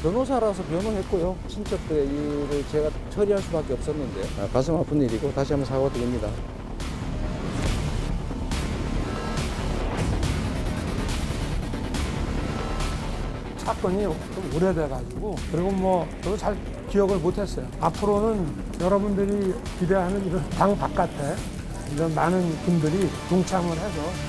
변호사라서 변호했고요. 친척들의 일을 제가 처리할 수밖에 없었는데 가슴 아픈 일이고 다시 한번 사과드립니다. 사건이 좀 오래돼가지고 그리고 뭐 저도 잘 기억을 못했어요. 앞으로는 여러분들이 기대하는 이런 당 바깥에 이런 많은 분들이 동참을 해서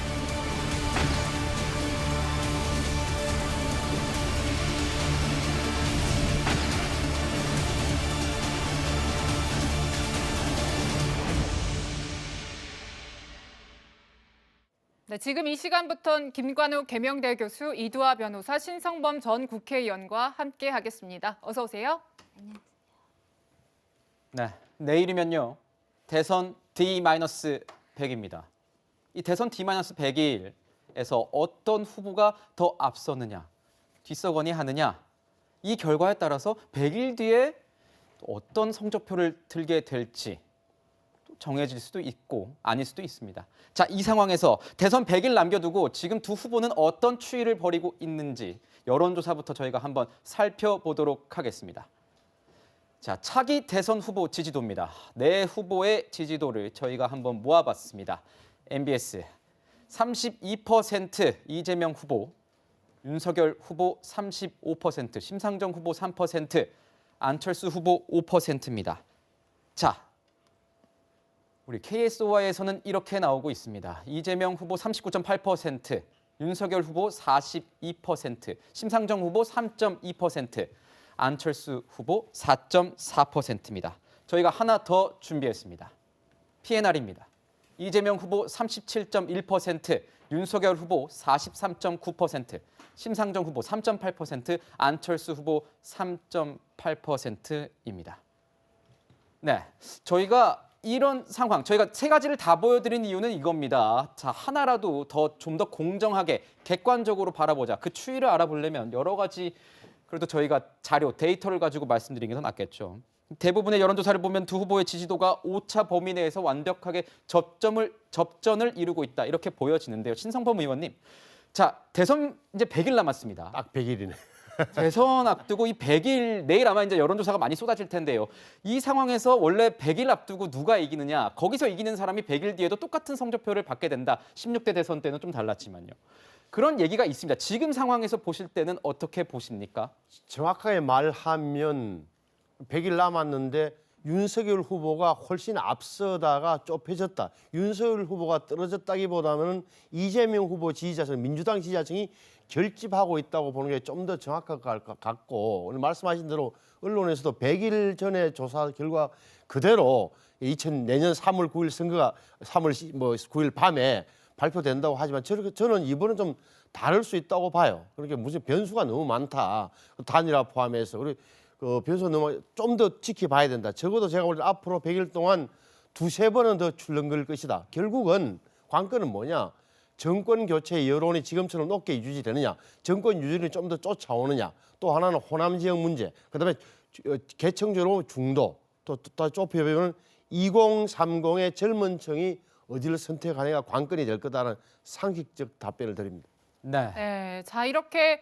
네, 지금 이 시간부터는 김관욱 계명대 교수, 이두하 변호사, 신성범 전 국회의원과 함께 하겠습니다. 어서 오세요. 네, 내일이면요. 대선 D-100입니다. 이 대선 D-100일에서 어떤 후보가 더 앞서느냐, 뒷서거니 하느냐, 이 결과에 따라서 100일 뒤에 어떤 성적표를 들게 될지 정해질 수도 있고 아닐 수도 있습니다. 자, 이 상황에서 대선 100일 남겨두고 지금 두 후보는 어떤 추이를 벌이고 있는지 여론조사부터 저희가 한번 살펴보도록 하겠습니다. 자, 차기 대선 후보 지지도입니다. 네 후보의 지지도를 저희가 한번 모아봤습니다. MBS 32% 이재명 후보, 윤석열 후보 35%, 심상정 후보 3%, 안철수 후보 5%입니다. 자, 우리 KSOI에서는 이렇게 나오고 있습니다. 이재명 후보 39.8%, 윤석열 후보 42%, 심상정 후보 3.2%, 안철수 후보 4.4%입니다. 저희가 하나 더 준비했습니다. PNR입니다. 이재명 후보 37.1%, 윤석열 후보 43.9%, 심상정 후보 3.8%, 안철수 후보 3.8%입니다. 네, 저희가 이런 상황, 저희가 세 가지를 다 보여드린 이유는 이겁니다. 자, 하나라도 좀 더 공정하게 객관적으로 바라보자. 그 추이를 알아보려면 여러 가지 그래도 저희가 자료, 데이터를 가지고 말씀드리는 게 더 낫겠죠. 대부분의 여론조사를 보면 두 후보의 지지도가 오차 범위 내에서 완벽하게 접전을 이루고 있다. 이렇게 보여지는데요. 신성범 의원님, 자, 대선 이제 100일 남았습니다. 딱 100일이네. 대선 앞두고 이 100일, 내일 아마 이제 여론조사가 많이 쏟아질 텐데요. 이 상황에서 원래 100일 앞두고 누가 이기느냐, 거기서 이기는 사람이 100일 뒤에도 똑같은 성적표를 받게 된다. 16대 대선 때는 좀 달랐지만요. 그런 얘기가 있습니다. 지금 상황에서 보실 때는 어떻게 보십니까? 정확하게 말하면 100일 남았는데 윤석열 후보가 훨씬 앞서다가 좁혀졌다. 윤석열 후보가 떨어졌다기보다는 이재명 후보 지지자층, 민주당 지지자층이 결집하고 있다고 보는 게 좀 더 정확할 것 같고, 오늘 말씀하신 대로 언론에서도 100일 전에 조사 결과 그대로 내년 3월 9일 선거가 3월 9일 밤에 발표된다고 하지만 저는 이번은 좀 다를 수 있다고 봐요. 그러니까 무슨 변수가 너무 많다. 단일화 포함해서. 그리고 그 변수가 너무 좀 더 지켜봐야 된다. 적어도 제가 볼 때 앞으로 100일 동안 두세 번은 더 출렁거릴 것이다. 결국은 관건은 뭐냐? 정권 교체 여론이 지금처럼 높게 유지되느냐, 정권 유지를 좀 더 쫓아오느냐, 또 하나는 호남 지역 문제, 그다음에 계층적으로 중도, 또 좁혀보면 2030의 젊은 층이 어디를 선택하느냐가 관건이 될 거다라는 상식적 답변을 드립니다. 네. 네, 자, 이렇게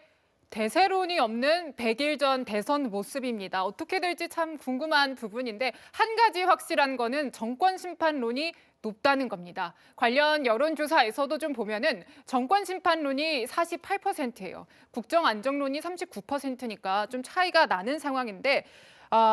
대세론이 없는 100일 전 대선 모습입니다. 어떻게 될지 참 궁금한 부분인데 한 가지 확실한 거는 정권 심판론이 높다는 겁니다. 관련 여론조사에서도 좀 보면은 정권 심판론이 48%예요. 국정 안정론이 39%니까 좀 차이가 나는 상황인데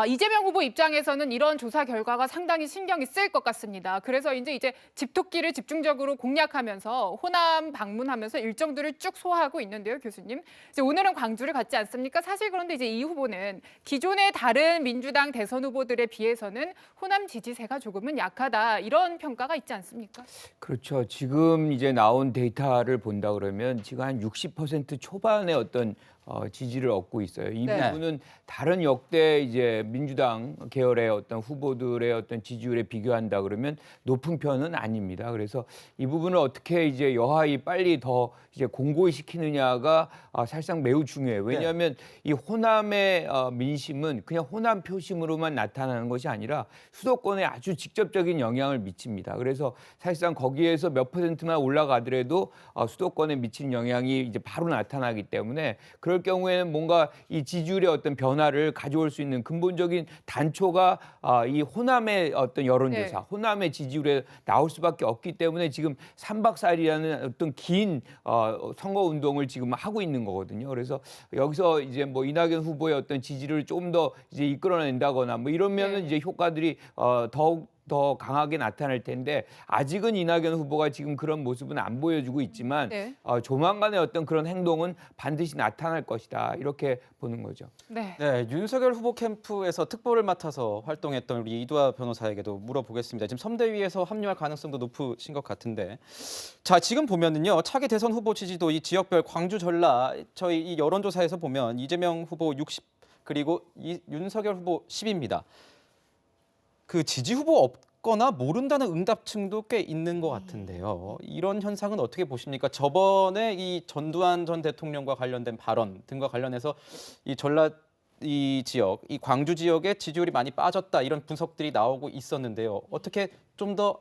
이재명 후보 입장에서는 이런 조사 결과가 상당히 신경이 쓰일 것 같습니다. 그래서 이제 집토끼를 집중적으로 공략하면서 호남 방문하면서 일정들을 쭉 소화하고 있는데요, 교수님. 이제 오늘은 광주를 갔지 않습니까? 사실 그런데 이제 이 후보는 기존의 다른 민주당 대선 후보들에 비해서는 호남 지지세가 조금은 약하다, 이런 평가가 있지 않습니까? 그렇죠. 지금 이제 나온 데이터를 본다 그러면 지금 한 60% 초반의 어떤 지지를 얻고 있어요. 이 네. 부분은 다른 역대 이제 이제 민주당 계열의 어떤 후보들의 어떤 지지율에 비교한다 그러면 높은 편은 아닙니다. 그래서 이 부분을 어떻게 이제 여하이 빨리 더 이제 공고히 시키느냐가 사실상 매우 중요해요. 왜냐하면 이 호남의 민심은 그냥 호남 표심으로만 나타나는 것이 아니라 수도권에 아주 직접적인 영향을 미칩니다. 그래서 사실상 거기에서 몇 %만 올라가더라도 수도권에 미치는 영향이 이제 바로 나타나기 때문에 그럴 경우에는 뭔가 이 지지율의 어떤 변화를 가져올 수 있는 근본적인 단초가 이 호남의 어떤 여론조사, 호남의 지지율에 나올 수밖에 없기 때문에 지금 3박 4일이라는 어떤 긴 선거 운동을 지금 하고 있는 거거든요. 그래서 여기서 이제 뭐 이낙연 후보의 어떤 지지를 좀 더 이제 이끌어낸다거나 뭐 이러면은 이제 효과들이 더욱 더 강하게 나타날 텐데 아직은 이낙연 후보가 지금 그런 모습은 안 보여주고 있지만 조만간에 어떤 그런 행동은 반드시 나타날 것이다 이렇게 보는 거죠. 네. 네, 윤석열 후보 캠프에서 특보를 맡아서 활동했던 우리 이두아 변호사에게도 물어보겠습니다. 지금 선대위에서 합류할 가능성도 높으신 것 같은데, 자 지금 보면은요 차기 대선 후보 지지도 이 지역별 광주 전라 저희 이 여론조사에서 보면 이재명 후보 60 그리고 윤석열 후보 10입니다. 그 지지 후보 없거나 모른다는 응답층도 꽤 있는 것 같은데요. 이런 현상은 어떻게 보십니까? 저번에 이 전두환 전 대통령과 관련된 발언 등과 관련해서 이 전라 이 지역, 이 광주 지역의 지지율이 많이 빠졌다 이런 분석들이 나오고 있었는데요. 어떻게 좀 더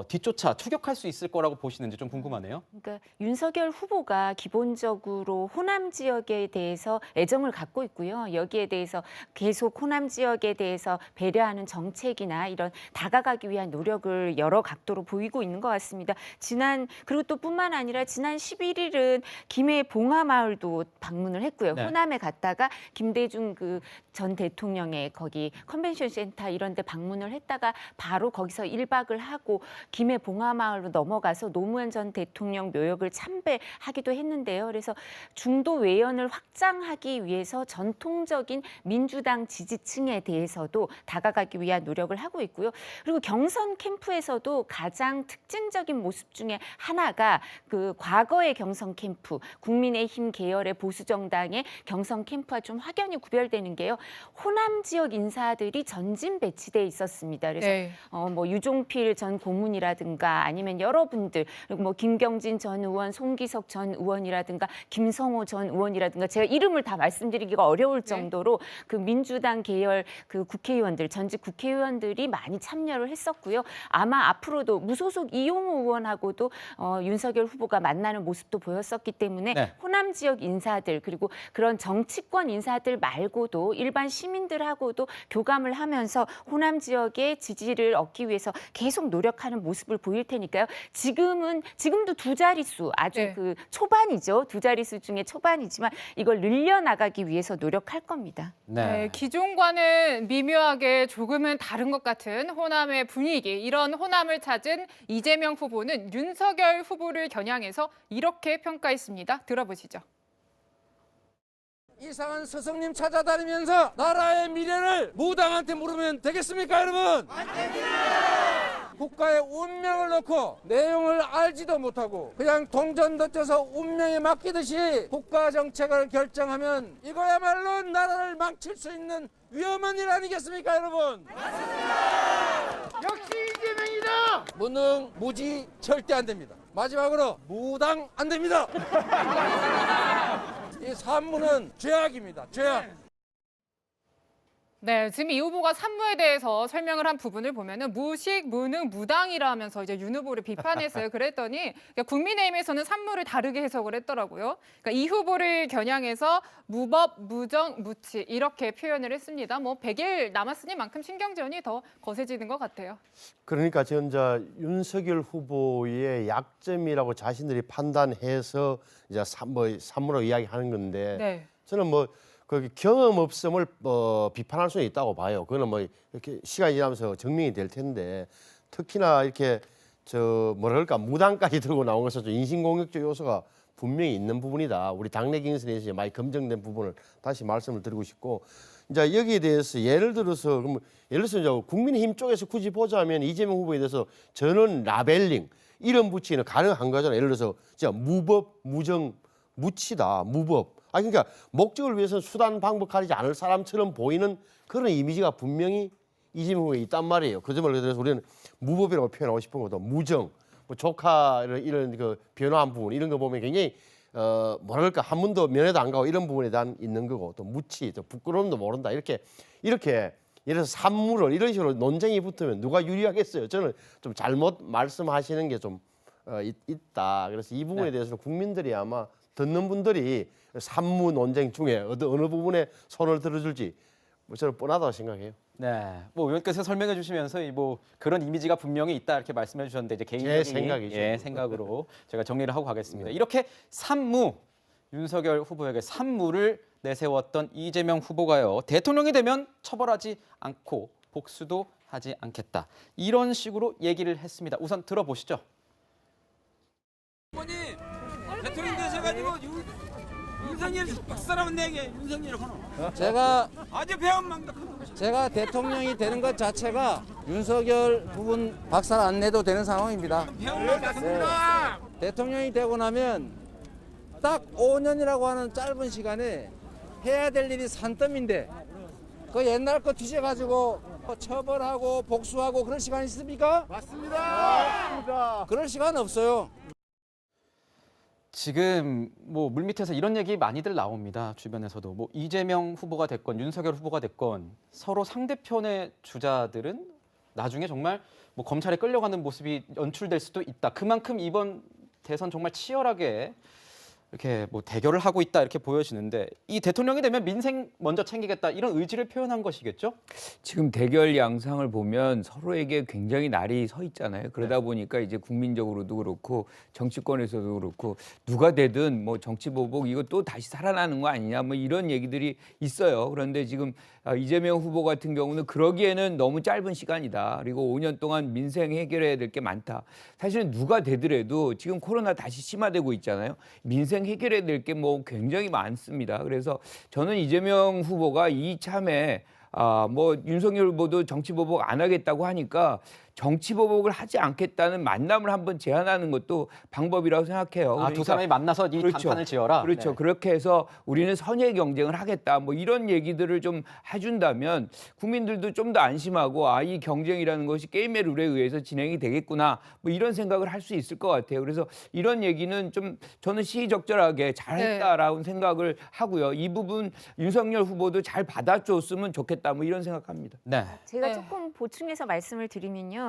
뒤쫓아 추격할 수 있을 거라고 보시는지 좀 궁금하네요. 그러니까 윤석열 후보가 기본적으로 호남 지역에 대해서 애정을 갖고 있고요. 여기에 대해서 계속 호남 지역에 대해서 배려하는 정책이나 이런 다가가기 위한 노력을 여러 각도로 보이고 있는 것 같습니다. 그리고 또 뿐만 아니라 지난 11일은 김해 봉하마을도 방문을 했고요. 네. 호남에 갔다가 김대중 그 전 대통령의 거기 컨벤션 센터 이런 데 방문을 했다가 바로 거기서 1박을 하고 김해 봉하마을로 넘어가서 노무현 전 대통령 묘역을 참배하기도 했는데요. 그래서 중도 외연을 확장하기 위해서 전통적인 민주당 지지층에 대해서도 다가가기 위한 노력을 하고 있고요. 그리고 경선 캠프에서도 가장 특징적인 모습 중에 하나가 그 과거의 경선 캠프, 국민의힘 계열의 보수정당의 경선 캠프와 좀 확연히 구별되는 게요. 호남 지역 인사들이 전진 배치돼 있었습니다. 그래서 뭐 유종필 전 고문이라든가 아니면 여러분들 그리고 뭐 김경진 전 의원, 송기석 전 의원이라든가 김성호 전 의원이라든가 제가 이름을 다 말씀드리기가 어려울 정도로 그 민주당 계열 그 국회의원들, 전직 국회의원들이 많이 참여를 했었고요. 아마 앞으로도 무소속 이용호 의원하고도 윤석열 후보가 만나는 모습도 보였었기 때문에 호남 지역 인사들 그리고 그런 정치권 인사들 말고도 일반 시민들하고도 교감을 하면서 호남 지역의 지지를 얻기 위해서 계속 노력하는 모습을 보일 테니까요. 지금도 두 자릿수 아주 그 초반이죠. 두 자릿수 중에 초반이지만 이걸 늘려나가기 위해서 노력할 겁니다. 네, 기존과는 미묘하게 조금은 다른 것 같은 호남의 분위기. 이런 호남을 찾은 이재명 후보는 윤석열 후보를 겨냥해서 이렇게 평가했습니다. 들어보시죠. 이상한 스승님 찾아다니면서 나라의 미래를 무당한테 물으면 되겠습니까, 여러분? 안 됩니다! 국가의 운명을 놓고 내용을 알지도 못하고 그냥 동전 던져서 운명에 맡기듯이 국가 정책을 결정하면 이거야말로 나라를 망칠 수 있는 위험한 일 아니겠습니까, 여러분? 맞습니다! 역시 이재명이다! 무능, 무지 절대 안 됩니다. 마지막으로 무당 안 됩니다. 이 산무는 죄악입니다. 죄악. 네, 지금 이 후보가 산무에 대해서 설명을 한 부분을 보면은 무식, 무능, 무당이라 하면서 이제 윤 후보를 비판했어요. 그랬더니 그러니까 국민의힘에서는 산무를 다르게 해석을 했더라고요. 그러니까 이 후보를 겨냥해서 무법, 무정, 무치 이렇게 표현을 했습니다. 뭐 100일 남았으니만큼 신경전이 더 거세지는 것 같아요. 그러니까 지금 윤석열 후보의 약점이라고 자신들이 판단해서 이제 산무로 이야기하는 건데 저는 뭐 그 경험 없음을 비판할 수는 있다고 봐요. 그거는 뭐 이렇게 시간이 지나면서 증명이 될 텐데 특히나 이렇게 뭐랄까 무당까지 들고 나온 것은 좀 인신공격적 요소가 분명히 있는 부분이다. 우리 당내 경선에서 많이 검증된 부분을 다시 말씀을 드리고 싶고 이제 여기에 대해서 예를 들어서 이제 국민의힘 쪽에서 굳이 보자면 이재명 후보에 대해서 저는 라벨링 이름 붙이기는 가능한 거잖아요. 예를 들어서 진짜 무법, 무정 무치다, 무법. 그러니까 목적을 위해서 수단 방법하지 않을 사람처럼 보이는 그런 이미지가 분명히 이재명 후보에 있단 말이에요. 그 점을 그래서 우리는 무법이라고 표현하고 싶은 것도 무정, 뭐 조카 이런 그 변화한 부분 이런 거 보면 굉장히 뭐랄까 한 번도 면회도 안 가고 이런 부분에 대한 있는 거고 또 무치, 또 부끄러움도 모른다 이렇게 예를 들어서 산물을 이런 식으로 논쟁이 붙으면 누가 유리하겠어요? 저는 좀 잘못 말씀하시는 게 좀 있다. 그래서 이 부분에 대해서는 국민들이 아마 듣는 분들이 산무 논쟁 중에 어느 부분에 손을 들어줄지 뭐 저는 뻔하다고 생각해요. 네, 뭐 의원께서 설명해 주시면서 뭐 그런 이미지가 분명히 있다 이렇게 말씀해 주셨는데 이제 개인적인 생각이죠. 생각으로 제가 정리를 하고 가겠습니다. 이렇게 산무 윤석열 후보에게 산무를 내세웠던 이재명 후보가요. 대통령이 되면 처벌하지 않고 복수도 하지 않겠다. 이런 식으로 얘기를 했습니다. 우선 들어보시죠. 어머니 대통령 되셔가지고 윤석열 박사람은 내게 윤석열 하노. 아주 배은망덕. 제가 대통령이 되는 것 자체가 윤석열 부분 박살 안 내도 되는 상황입니다. 배은망덕입니다. 대통령이 되고 나면 딱 5년이라고 하는 짧은 시간에 해야 될 일이 산더미인데 그 옛날 거 뒤져가지고 처벌하고 복수하고 그럴 시간 있습니까? 맞습니다. 그럴 시간 없어요. 지금 뭐 물밑에서 이런 얘기 많이들 나옵니다. 주변에서도 뭐 이재명 후보가 됐건 윤석열 후보가 됐건 서로 상대편의 주자들은 나중에 정말 뭐 검찰에 끌려가는 모습이 연출될 수도 있다. 그만큼 이번 대선 정말 치열하게 이렇게 뭐 대결을 하고 있다 이렇게 보여지는데 이 대통령이 되면 민생 먼저 챙기겠다 이런 의지를 표현한 것이겠죠? 지금 대결 양상을 보면 서로에게 굉장히 날이 서 있잖아요. 그러다 보니까 이제 국민적으로도 그렇고 정치권에서도 그렇고 누가 되든 뭐 정치 보복 이거 또 다시 살아나는 거 아니냐 뭐 이런 얘기들이 있어요. 그런데 지금 이재명 후보 같은 경우는 그러기에는 너무 짧은 시간이다. 그리고 5년 동안 민생 해결해야 될 게 많다. 사실은 누가 되더라도 지금 코로나 다시 심화되고 있잖아요. 민생 해결해야 될 게 뭐 굉장히 많습니다. 그래서 저는 이재명 후보가 이참에 뭐 윤석열 후보도 정치 보복 안 하겠다고 하니까 정치 보복을 하지 않겠다는 만남을 한번 제안하는 것도 방법이라고 생각해요. 두 사람이 만나서 이 그렇죠. 단판을 지어라. 그렇죠. 네. 그렇게 해서 우리는 선의 경쟁을 하겠다. 뭐 이런 얘기들을 좀 해준다면 국민들도 좀 더 안심하고 이 경쟁이라는 것이 게임의 룰에 의해서 진행이 되겠구나. 뭐 이런 생각을 할 수 있을 것 같아요. 그래서 이런 얘기는 좀 저는 시의적절하게 잘했다라고 생각을 하고요. 이 부분 윤석열 후보도 잘 받아줬으면 좋겠다. 뭐 이런 생각합니다. 네. 제가 조금 보충해서 말씀을 드리면요.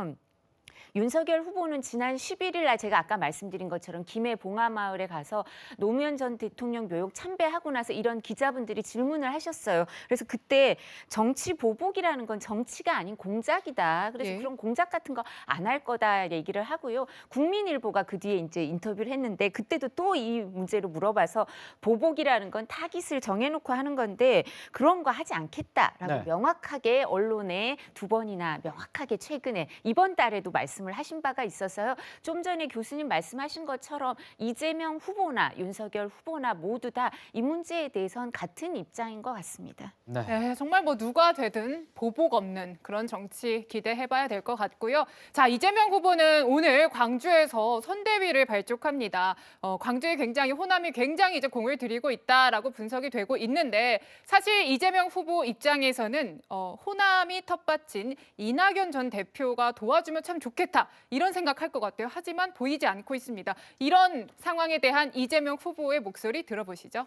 윤석열 후보는 지난 11일 날 제가 아까 말씀드린 것처럼 김해 봉하마을에 가서 노무현 전 대통령 묘역 참배하고 나서 이런 기자분들이 질문을 하셨어요. 그래서 그때 정치 보복이라는 건 정치가 아닌 공작이다. 그래서 그런 공작 같은 거 안 할 거다 얘기를 하고요. 국민일보가 그 뒤에 이제 인터뷰를 했는데 그때도 또 이 문제로 물어봐서 보복이라는 건 타깃을 정해놓고 하는 건데 그런 거 하지 않겠다라고 명확하게 언론에 2번이나 명확하게 최근에 이번 달에도 말씀을 하신 바가 있어서요. 좀 전에 교수님 말씀하신 것처럼 이재명 후보나 윤석열 후보나 모두 다 이 문제에 대해서는 같은 입장인 것 같습니다. 네, 정말 뭐 누가 되든 보복 없는 그런 정치 기대해봐야 될 것 같고요. 자, 이재명 후보는 오늘 광주에서 선대위를 발족합니다. 광주에 굉장히 호남이 굉장히 이제 공을 들이고 있다라고 분석이 되고 있는데 사실 이재명 후보 입장에서는 호남이 텃밭인 이낙연 전 대표가 도와주면 참 좋겠다 이런 생각할 것 같아요. 하지만 보이지 않고 있습니다. 이런 상황에 대한 이재명 후보의 목소리 들어보시죠.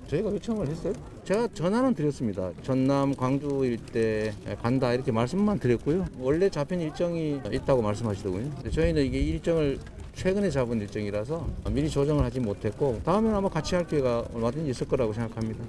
저희가 요청을 했어요. 제가 전화는 드렸습니다. 전남 광주 일대 간다 이렇게 말씀만 드렸고요. 원래 잡힌 일정이 있다고 말씀하시더군요. 근데 저희는 이게 일정을 최근에 잡은 일정이라서 미리 조정을 하지 못했고 다음에는 아마 같이 할 기회가 얼마든지 있을 거라고 생각합니다.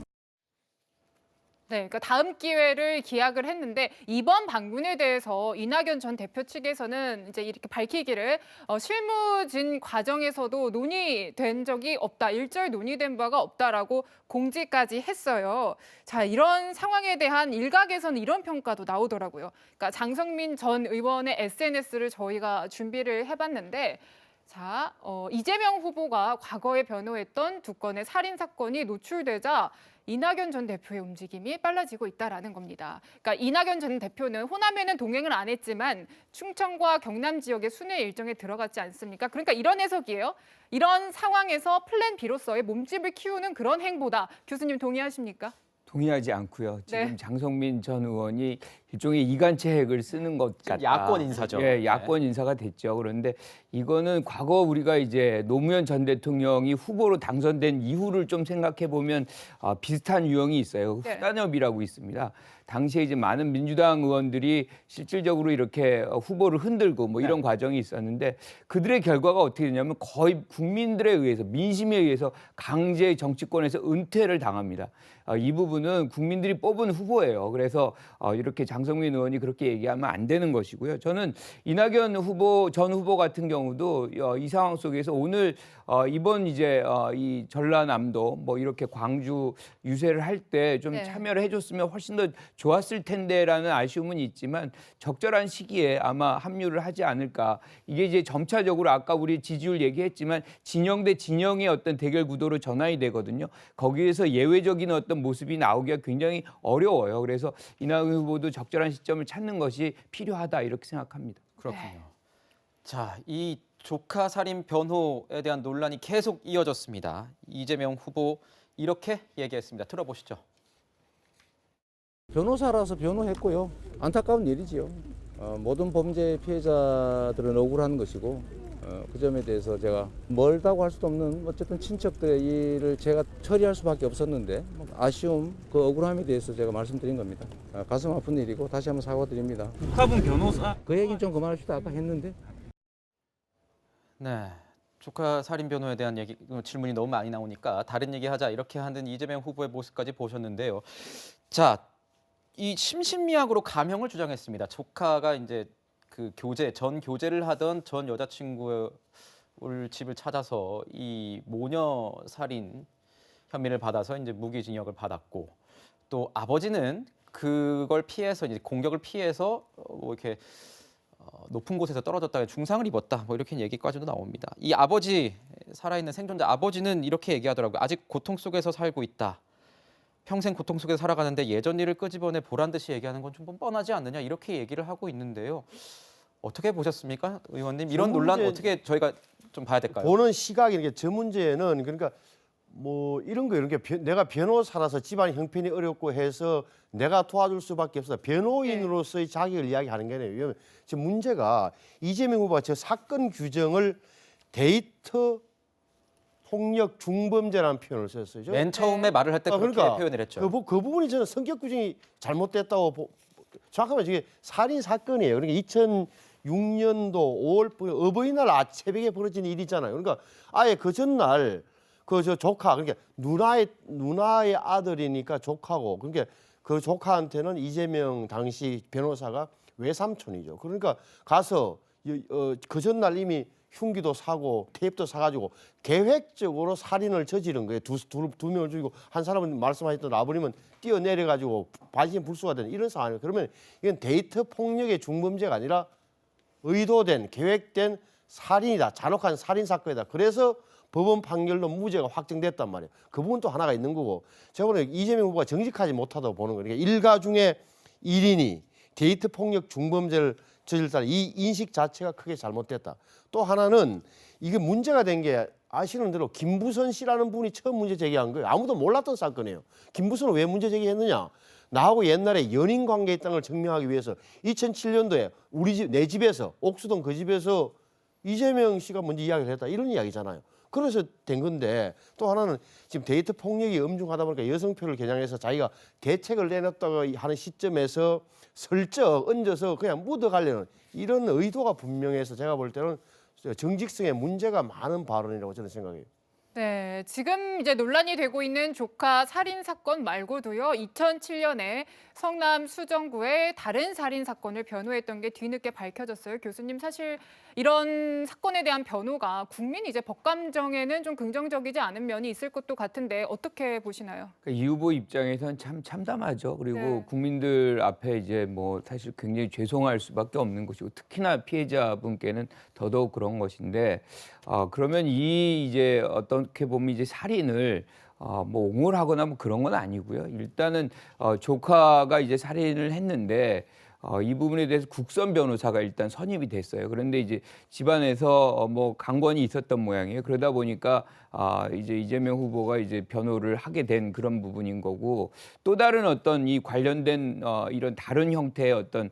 네, 그러니까 다음 기회를 기약을 했는데 이번 방문에 대해서 이낙연 전 대표 측에서는 이제 이렇게 밝히기를 실무진 과정에서도 논의된 적이 없다, 일절 논의된 바가 없다라고 공지까지 했어요. 자, 이런 상황에 대한 일각에서는 이런 평가도 나오더라고요. 그러니까 장성민 전 의원의 SNS를 저희가 준비를 해봤는데 자, 이재명 후보가 과거에 변호했던 두 건의 살인 사건이 노출되자 이낙연 전 대표의 움직임이 빨라지고 있다라는 겁니다. 그러니까 이낙연 전 대표는 호남에는 동행을 안 했지만 충청과 경남 지역의 순회 일정에 들어갔지 않습니까? 그러니까 이런 해석이에요. 이런 상황에서 플랜 B로서의 몸집을 키우는 그런 행보다. 교수님 동의하십니까? 동의하지 않고요. 지금 네. 장성민 전 의원이 일종의 이간체 핵을 쓰는 것 같다. 야권 인사죠. 예, 야권 인사가 됐죠. 그런데 이거는 과거 우리가 이제 노무현 전 대통령이 후보로 당선된 이후를 좀 생각해 보면 비슷한 유형이 있어요. 네. 후단협이라고 있습니다. 당시에 이제 많은 민주당 의원들이 실질적으로 이렇게 후보를 흔들고 뭐 이런 과정이 있었는데 그들의 결과가 어떻게 되냐면 거의 국민들에 의해서 민심에 의해서 강제 정치권에서 은퇴를 당합니다. 이 부분은 국민들이 뽑은 후보예요. 그래서 이렇게 장성민 의원이 그렇게 얘기하면 안 되는 것이고요. 저는 이낙연 후보 전 후보 같은 경우도 이 상황 속에서 오늘 이번 이제 이 전라남도 뭐 이렇게 광주 유세를 할 때 좀 네. 참여를 해줬으면 훨씬 더 좋았을 텐데라는 아쉬움은 있지만 적절한 시기에 아마 합류를 하지 않을까. 이게 이제 점차적으로 아까 우리 지지율 얘기했지만 진영 대 진영의 어떤 대결 구도로 전환이 되거든요. 거기에서 예외적인 어떤 모습이 나오기가 굉장히 어려워요. 그래서 이낙연 후보도 적절한 시점을 찾는 것이 필요하다 이렇게 생각합니다. 그렇군요. 자, 이 조카 살인 변호에 대한 논란이 계속 이어졌습니다. 이재명 후보 이렇게 얘기했습니다. 들어보시죠. 변호사라서 변호했고요. 안타까운 일이지요. 모든 범죄 피해자들은 억울한 것이고 그 점에 대해서 제가 멀다고 할 수도 없는 어쨌든 친척들의 일을 제가 처리할 수밖에 없었는데 아쉬움, 그 억울함에 대해서 제가 말씀드린 겁니다. 가슴 아픈 일이고 다시 한번 사과드립니다. 국가분 변호사. 그 얘기는 좀 그만합시다. 아까 했는데. 네. 조카 살인 변호에 대한 질문이 너무 많이 나오니까 다른 얘기하자 이렇게 하는 이재명 후보의 모습까지 보셨는데요. 자, 이 심신미약으로 감형을 주장했습니다. 조카가 이제 그 전 교제를 하던 전 여자친구의 집을 찾아서 이 모녀 살인 혐의를 받아서 이제 무기징역을 받았고 또 아버지는 그걸 피해서 이제 공격을 피해서 뭐 이렇게 높은 곳에서 떨어졌다가 중상을 입었다. 뭐 이렇게 얘기까지도 나옵니다. 이 아버지 살아있는 생존자 아버지는 이렇게 얘기하더라고요. 아직 고통 속에서 살고 있다. 평생 고통 속에서 살아가는데 예전 일을 끄집어내 보란 듯이 얘기하는 건 좀 뻔뻔하지 않느냐 이렇게 얘기를 하고 있는데요. 어떻게 보셨습니까, 의원님? 이런 논란 어떻게 저희가 좀 봐야 될까요? 보는 시각이 이렇게 저 문제는 그러니까 뭐 이런 거 이렇게 내가 변호사라서 집안 형편이 어렵고 해서 내가 도와줄 수밖에 없어. 변호인으로서의 자격을 이야기하는 게 아니에요. 지금 문제가 이재명 후보가 저 사건 규정을 데이터 폭력 중범죄라는 표현을 썼어요. 맨 처음에 말을 할 때 그렇게 그러니까 표현을 했죠. 그 부분이 저는 성격 규정이 잘못됐다고 정확하면 이게 살인 사건이에요. 그러니까 2006년도 5월 어버이날 새벽에 벌어진 일이잖아요. 그러니까 아예 그 전날 그 저 조카 그러니까 누나의 아들이니까 조카고 그러니까 그 조카한테는 이재명 당시 변호사가 외삼촌이죠. 그러니까 가서 그 전날 이미 흉기도 사고 테이프도 사가지고 계획적으로 살인을 저지른 거예요. 두 명을 죽이고 한 사람은 말씀하셨던 아버님은 뛰어내려가지고 반신불수가 되는 이런 상황이에요. 그러면 이건 데이터 폭력의 중범죄가 아니라 의도된 계획된 살인이다. 잔혹한 살인 사건이다. 그래서 법원 판결로 무죄가 확정됐단 말이에요. 그 부분도 하나가 있는 거고 제가 보는 이재명 후보가 정직하지 못하다고 보는 거예요. 그러니까 일가 중에 1인이 데이터 폭력 중범죄를 저질렀다. 이 인식 자체가 크게 잘못됐다. 또 하나는 이게 문제가 된 게 아시는 대로 김부선 씨라는 분이 처음 문제 제기한 거예요. 아무도 몰랐던 사건이에요. 김부선은 왜 문제 제기했느냐? 나하고 옛날에 연인 관계에 있다는 걸 증명하기 위해서 2007년도에 내 집에서 옥수동 그 집에서 이재명 씨가 먼저 이야기를 했다. 이런 이야기잖아요. 그래서 된 건데 또 하나는 지금 데이터 폭력이 엄중하다 보니까 여성표를 겨냥해서 자기가 대책을 내놨다고 하는 시점에서 슬쩍 얹어서 그냥 묻어가려는 이런 의도가 분명해서 제가 볼 때는 정직성에 문제가 많은 발언이라고 저는 생각해요. 네, 지금 이제 논란이 되고 있는 조카 살인 사건 말고도요. 2007년에 성남 수정구의 다른 살인 사건을 변호했던 게 뒤늦게 밝혀졌어요. 교수님, 사실 이런 사건에 대한 변호가 국민 이제 법 감정에는 좀 긍정적이지 않은 면이 있을 것도 같은데 어떻게 보시나요? 그러니까 이 후보 입장에서는 참 참담하죠. 그리고 네. 국민들 앞에 이제 뭐 사실 굉장히 죄송할 수밖에 없는 것이고 특히나 피해자분께는 더더욱 그런 것인데 그러면 이 이제 어떻게 보면 이제 살인을 뭐 옹호하거나 뭐 그런 건 아니고요. 일단은 조카가 이제 살인을 했는데 이 부분에 대해서 국선 변호사가 일단 선임이 됐어요. 그런데 이제 집안에서 뭐 강권이 있었던 모양이에요. 그러다 보니까 이제 이재명 후보가 이제 변호를 하게 된 그런 부분인 거고 또 다른 어떤 이 관련된 이런 다른 형태의 어떤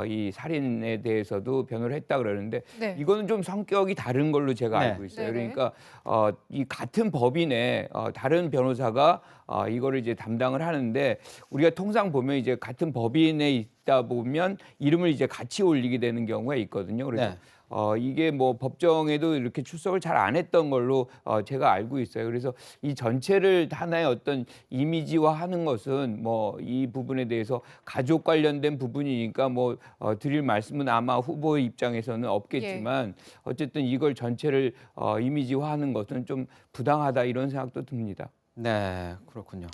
이 살인에 대해서도 변호를 했다 그러는데 네. 이거는 좀 성격이 다른 걸로 제가 네. 알고 있어요. 네네. 그러니까 이 같은 법인에 다른 변호사가 이거를 이제 담당을 하는데 우리가 통상 보면 이제 같은 법인에 있다 보면 이름을 이제 같이 올리게 되는 경우가 있거든요. 그래서 네. 이게 뭐 법정에도 이렇게 출석을 잘 안 했던 걸로 제가 알고 있어요. 그래서 이 전체를 하나의 어떤 이미지화하는 것은 뭐 이 부분에 대해서 가족 관련된 부분이니까 뭐 드릴 말씀은 아마 후보 입장에서는 없겠지만 어쨌든 이걸 전체를 이미지화하는 것은 좀 부당하다 이런 생각도 듭니다. 네, 그렇군요.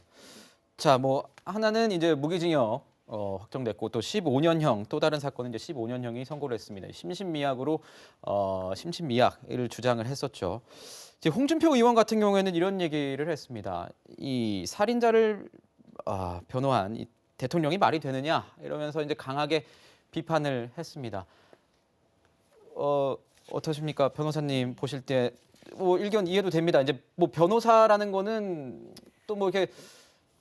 자, 뭐 하나는 이제 무기징역 확정됐고 또 15년형 또 다른 사건은 이제 15년형이 선고를 했습니다. 심신미약으로 심신미약을 주장을 했었죠. 이제 홍준표 의원 같은 경우에는 이런 얘기를 했습니다. 이 살인자를 변호한 이 대통령이 말이 되느냐 이러면서 이제 강하게 비판을 했습니다. 어떠십니까, 변호사님 보실 때 뭐 일견 이해도 됩니다. 이제 뭐 변호사라는 거는 또 뭐 이렇게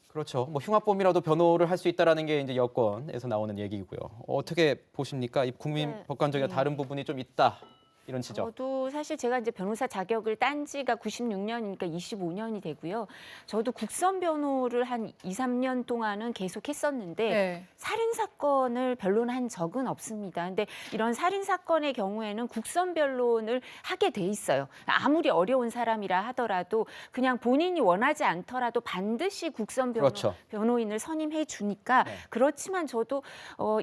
그렇죠. 뭐 흉악범이라도 변호를 할 수 있다라는 게 이제 여권에서 나오는 얘기고요. 어떻게 보십니까? 이 국민 네. 법관적인 다른 부분이 좀 있다 이런 지적. 저도 사실 제가 이제 변호사 자격을 딴 지가 96년이니까 25년이 되고요. 저도 국선 변호를 한 2, 3년 동안은 계속 했었는데 네. 살인 사건을 변론한 적은 없습니다. 근데 이런 살인 사건의 경우에는 국선 변론을 하게 돼 있어요. 아무리 어려운 사람이라 하더라도 그냥 본인이 원하지 않더라도 반드시 국선 그렇죠. 변호인을 선임해 주니까 네. 그렇지만 저도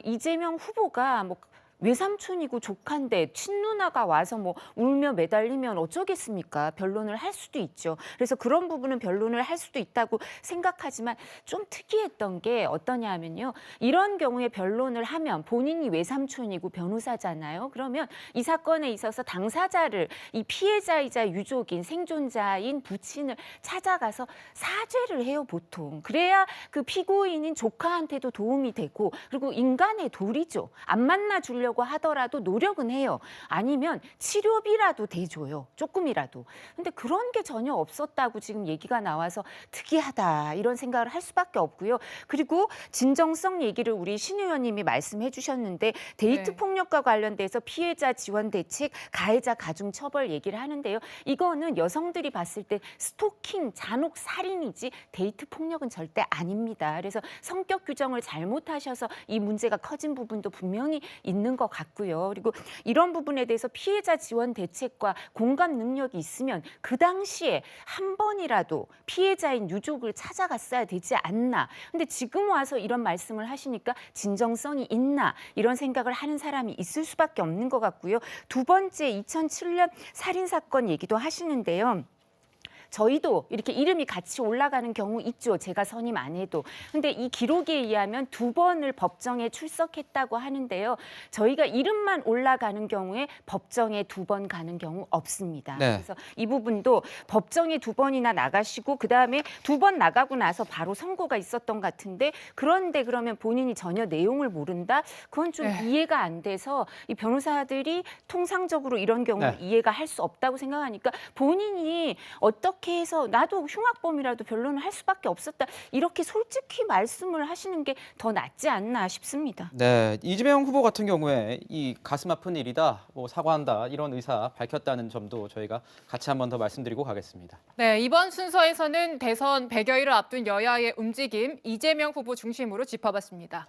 이재명 후보가 뭐 외삼촌이고 조카인데 친누나가 와서 뭐 울며 매달리면 어쩌겠습니까? 변론을 할 수도 있죠. 그래서 그런 부분은 변론을 할 수도 있다고 생각하지만 좀 특이했던 게 어떠냐 하면요. 이런 경우에 변론을 하면 본인이 외삼촌이고 변호사잖아요. 그러면 이 사건에 있어서 당사자를 이 피해자이자 유족인 생존자인 부친을 찾아가서 사죄를 해요, 보통. 그래야 그 피고인인 조카한테도 도움이 되고 그리고 인간의 도리죠. 안 만나 주려고 하더라도 노력은 해요. 아니면 치료비라도 대줘요. 조금이라도. 근데 그런 게 전혀 없었다고 지금 얘기가 나와서 특이하다 이런 생각을 할 수밖에 없고요. 그리고 진정성 얘기를 우리 신 의원님이 말씀해 주셨는데 데이트 네. 폭력과 관련돼서 피해자 지원 대책, 가해자 가중 처벌 얘기를 하는데요. 이거는 여성들이 봤을 때 스토킹, 잔혹 살인이지 데이트 폭력은 절대 아닙니다. 그래서 성격 규정을 잘못하셔서 이 문제가 커진 부분도 분명히 있는 것 같고요. 그리고 이런 부분에 대해서 피해자 지원 대책과 공감 능력이 있으면 그 당시에 한 번이라도 피해자인 유족을 찾아갔어야 되지 않나. 근데 지금 와서 이런 말씀을 하시니까 진정성이 있나 이런 생각을 하는 사람이 있을 수밖에 없는 것 같고요. 두 번째 2007년 살인사건 얘기도 하시는데요. 저희도 이렇게 이름이 같이 올라가는 경우 있죠. 제가 선임 안 해도. 근데 이 기록에 의하면 2번을 법정에 출석했다고 하는데요. 저희가 이름만 올라가는 경우에 법정에 2번 가는 경우 없습니다. 네. 그래서 이 부분도 법정에 2번이나 나가시고 그다음에 2번 나가고 나서 바로 선고가 있었던 것 같은데 그런데 그러면 본인이 전혀 내용을 모른다? 그건 좀 네. 이해가 안 돼서 이 변호사들이 통상적으로 이런 경우 네. 이해가 할 수 없다고 생각하니까 본인이 어떻게 해서 나도 흉악범이라도 변론을 할 수밖에 없었다. 이렇게 솔직히 말씀을 하시는 게 더 낫지 않나 싶습니다. 네, 이재명 후보 같은 경우에 이 가슴 아픈 일이다, 뭐 사과한다 이런 의사 밝혔다는 점도 저희가 같이 한 번 더 말씀드리고 가겠습니다. 네, 이번 순서에서는 대선 100여일을 앞둔 여야의 움직임 이재명 후보 중심으로 짚어봤습니다.